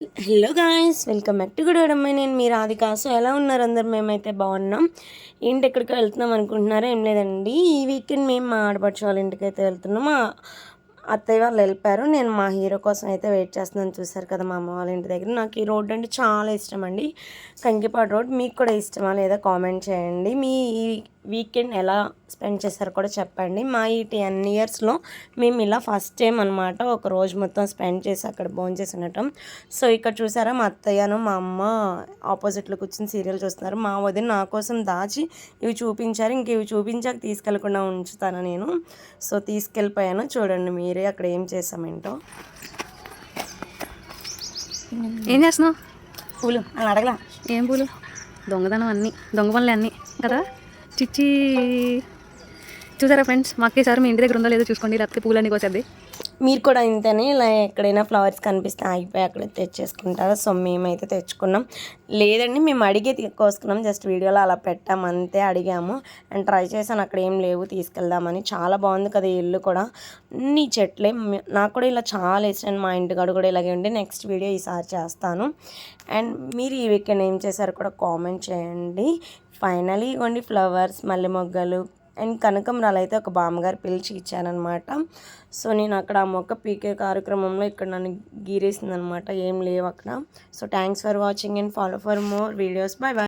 Hello guys, welcome back to good అమ్మాయి. నేను మీ Radhika. So ఎలా ఉన్నారు అందరు? మేమైతే బాగున్నాం. ఏంటి ఎక్కడికి వెళ్తున్నాం అనుకుంటున్నారా? ఏం లేదండి, ఈ వీకెండ్ మేము మా ఆడపడుచు వాళ్ళ ఇంటికి అయితే వెళ్తున్నాం. మా అత్తయ్య వాళ్ళు వెళ్ళిపోయారు. నేను మా హీరో కోసం అయితే వెయిట్ చేస్తున్నాను. చూసారు కదా మా అమ్మ వాళ్ళ ఇంటి దగ్గర. నాకు ఈ రోడ్ అంటే చాలా ఇష్టం అండి, కంకిపాడు రోడ్. మీకు కూడా ఇష్టమా లేదా కామెంట్ చేయండి. మీ ఈ వీకెండ్ ఎలా స్పెండ్ చేశారో కూడా చెప్పండి. మా ఈ 10 ఇయర్స్లో మేము ఇలా ఫస్ట్ టైం అనమాట ఒక రోజు మొత్తం స్పెండ్ చేసి అక్కడ భోంచేసి ఉండటం. సో ఇక్కడ చూసారా, మా అత్తయ్యను మా అమ్మ ఆపోజిట్లో కూర్చొని సీరియల్ చూస్తున్నారు. మా వదిన నా కోసం దాచి ఇవి చూపించారు. ఇంక ఇవి చూపించాక తీసుకెళ్లకుండా ఉంచుతాను నేను. సో తీసుకెళ్ళిపోయాను. చూడండి మీరే అక్కడ ఏం చేసామేంటో. ఏం చేస్తున్నావు? పూలు అని అడగలా. ఏం పూలు? దొంగతనం అన్నీ, దొంగ పనులు అన్నీ కదా. చిచ్చి చూసారా ఫ్రెండ్స్, మాకేసారి మీ ఇంటి దగ్గర ఉందో లేదో చూసుకోండి, లేకపోతే పూలన్నీ కోసేద్ది. మీరు కూడా ఇంతనే ఇలా ఎక్కడైనా ఫ్లవర్స్ కనిపిస్తే ఆగిపోయి అక్కడ తెచ్చేసుకుంటారా? సో మేమైతే తెచ్చుకున్నాం. లేదండి, మేము అడిగే కోసుకున్నాం. జస్ట్ వీడియోలో అలా పెట్టాం అంతే, అడిగాము. అండ్ ట్రై చేశాను, అక్కడ ఏం లేవు తీసుకెళ్దామని. చాలా బాగుంది కదా ఈ ఇల్లు కూడా, అన్ని చెట్లే. నాకు కూడా ఇలా చాలా ఇష్టం. మా ఇంటికాడ కూడా ఇలాగే ఉండి నెక్స్ట్ వీడియో ఈసారి చేస్తాను. అండ్ మీరు ఈ వీకెండ్ ఏం చేశారు కూడా కామెంట్ చేయండి. ఫైనలీ ఇవ్వండి ఫ్లవర్స్, మల్లె మొగ్గలు అండ్ కనకంబరాలు అయితే ఒక బామ్మగారు పిలిచి ఇచ్చానమాట. సో నేను అక్కడ ఆ మొక్క పీకే కార్యక్రమంలో ఇక్కడ నన్ను గీరేసింది అనమాట. ఏం లేవు అక్కడ. So thanks for watching and follow for more videos. Bye bye.